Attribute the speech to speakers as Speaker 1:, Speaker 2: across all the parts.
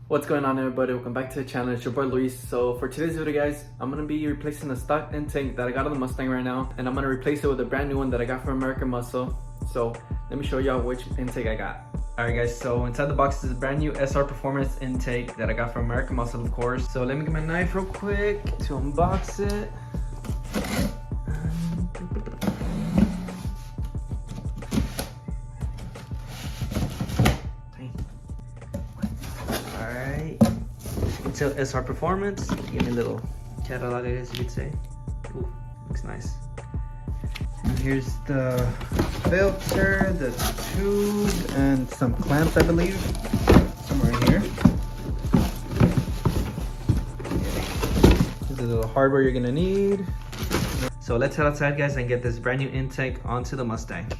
Speaker 1: What's going on, everybody? Welcome back to the channel. It's your boy Luis. So for today's video, guys, I'm gonna be replacing the stock intake that I got on the Mustang right now, and I'm gonna replace it with a brand new one that I got from American Muscle. So let me show y'all which intake I got. Alright guys, so inside the box is a brand new SR Performance intake that I got from American Muscle, of course. So let me get my knife real quick to unbox it. Intel SR Performance. Give me a little catalog, I guess you could say. Ooh, looks nice. And here's the filter, the tube, and some clamps, I believe. Somewhere in here. This is a little hardware you're gonna need. So let's head outside, guys, and get this brand new intake onto the Mustang.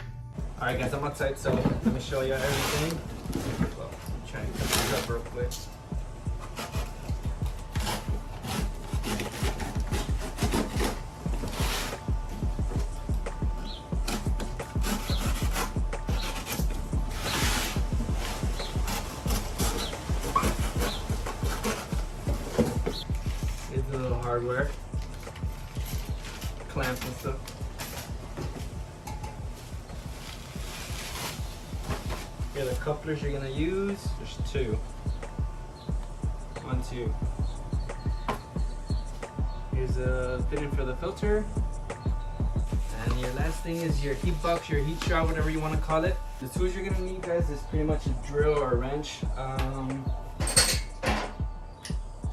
Speaker 1: Alright guys, I'm outside, so let me show you everything. Well, I'm trying to cut this up real quick. Here's the little hardware, clamps and stuff. Here are the couplers you're gonna use. There's two. 1, 2. Here's a fitting for the filter. And your last thing is your heat box, your heat shroud, whatever you want to call it. The tools you're gonna need, guys, is pretty much a drill or a wrench,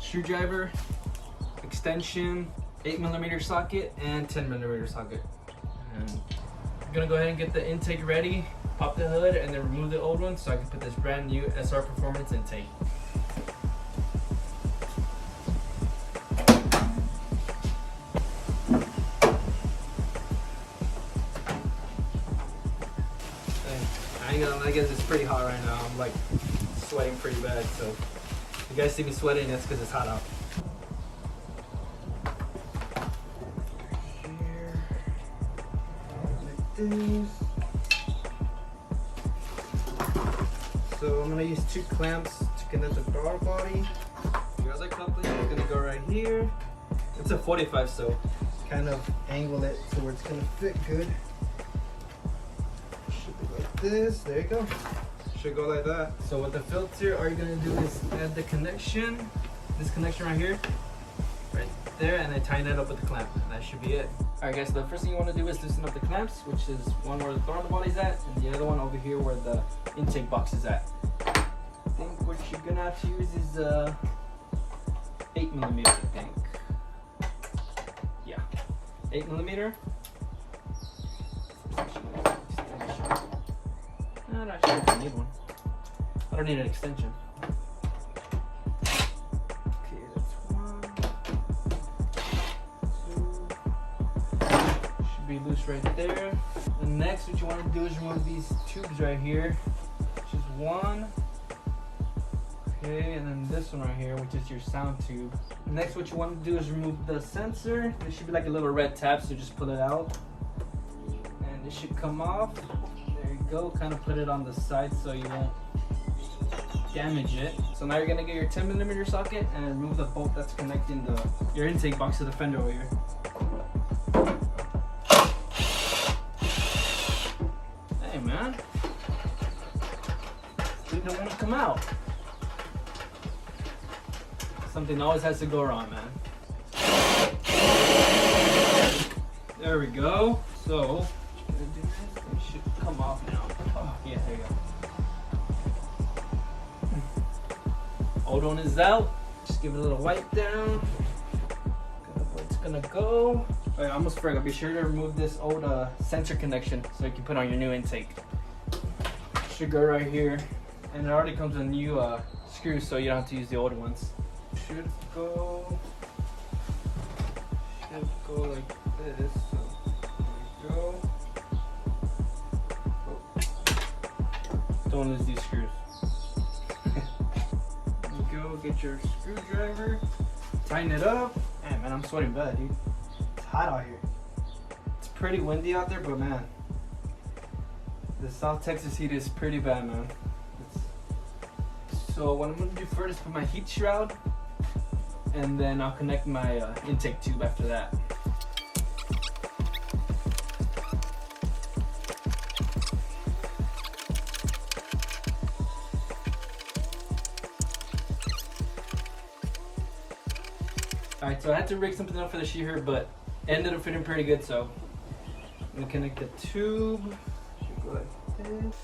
Speaker 1: screwdriver, extension, 8mm socket, and 10mm socket. And I'm gonna go ahead and get the intake ready, pop the hood, and then remove the old one so I can put this brand new SR Performance intake. I ain't gonna lie, guys, it's pretty hot right now. I'm like sweating pretty bad, so if you guys see me sweating, that's because it's hot out. Here, like this. So I'm gonna use 2 clamps to connect the throttle body. The other coupling is gonna go right here. It's a 45, so kind of angle it so where it's gonna fit good. Should be like this. There you go. Should go like that. So with the filter, all you're gonna do is add the connection, this connection right here, right there, and then tighten it up with the clamp. And that should be it. Alright guys, so the first thing you want to do is loosen up the clamps, which is one where the throttle body's at, and the other one over here where the intake box is at. I think what you're gonna have to use is 8mm, I think. Yeah, 8mm. I'm not sure if I need one. I don't need an extension. Okay, that's 1, 2. Should be loose right there. And next, what you want to do is remove these tubes right here, which is 1. Okay, and then this one right here, which is your sound tube. Next, what you want to do is remove the sensor. There should be like a little red tab, so just pull it out. And it should come off. There you go. Kind of put it on the side so you won't damage it. So now you're gonna get your 10mm socket and remove the bolt that's connecting your intake box to the fender over here. Hey man, this don't want to come out. Something always has to go wrong, man. There we go. So it should come off now. Oh yeah, there you go. Old one is out. Just give it a little wipe down. Where it's gonna go. Oh, yeah, I almost forgot. Be sure to remove this old sensor connection so you can put on your new intake. Should go right here, and it already comes with a new screw, so you don't have to use the old ones. Should go like this. So there we go. Don't lose these screws. Go get your screwdriver, tighten it up. Man, I'm sweating bad, dude. It's hot out here. It's pretty windy out there, but man, the South Texas heat is pretty bad, man. So what I'm gonna do first is put my heat shroud, and then I'll connect my intake tube after that. Alright, so I had to rig something up for the shear, but ended up fitting pretty good, so I'm gonna connect the tube. Should go like this.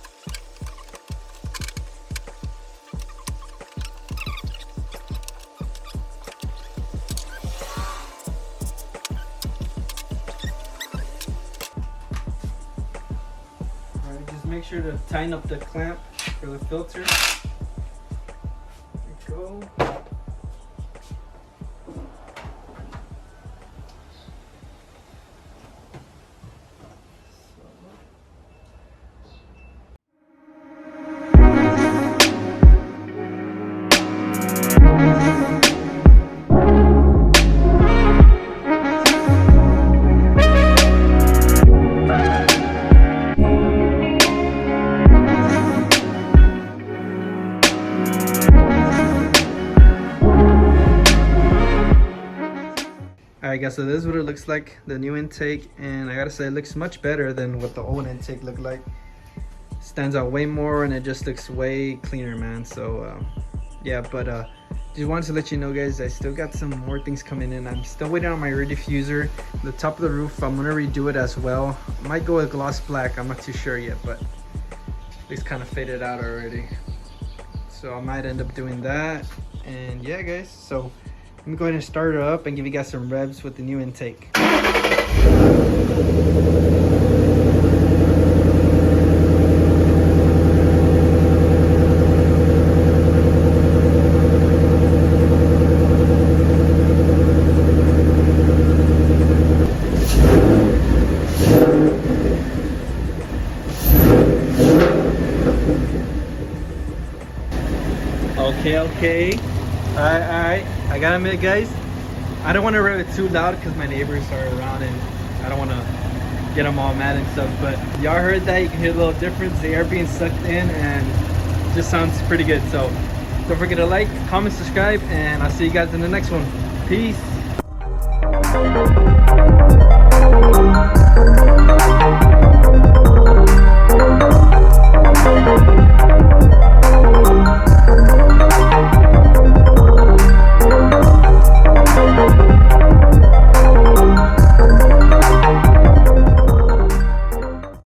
Speaker 1: Alright, just make sure to tighten up the clamp for the filter. There we go. Alright guys, so this is what it looks like, the new intake, and I gotta say it looks much better than what the old intake looked like. Stands out way more and it just looks way cleaner, man. So yeah, but just wanted to let you know, guys, I still got some more things coming in. I'm still waiting on my rear diffuser. The top of the roof, I'm gonna redo it as well. I might go with gloss black, I'm not too sure yet, but it's kind of faded out already, so I might end up doing that. And yeah guys, so let me go ahead and start it up and give you guys some revs with the new intake. Okay. Alright. I gotta admit, guys, I don't want to rev it too loud because my neighbors are around and I don't want to get them all mad and stuff. But y'all heard that? You can hear a little difference. The air being sucked in and it just sounds pretty good. So don't forget to like, comment, subscribe, and I'll see you guys in the next one. Peace.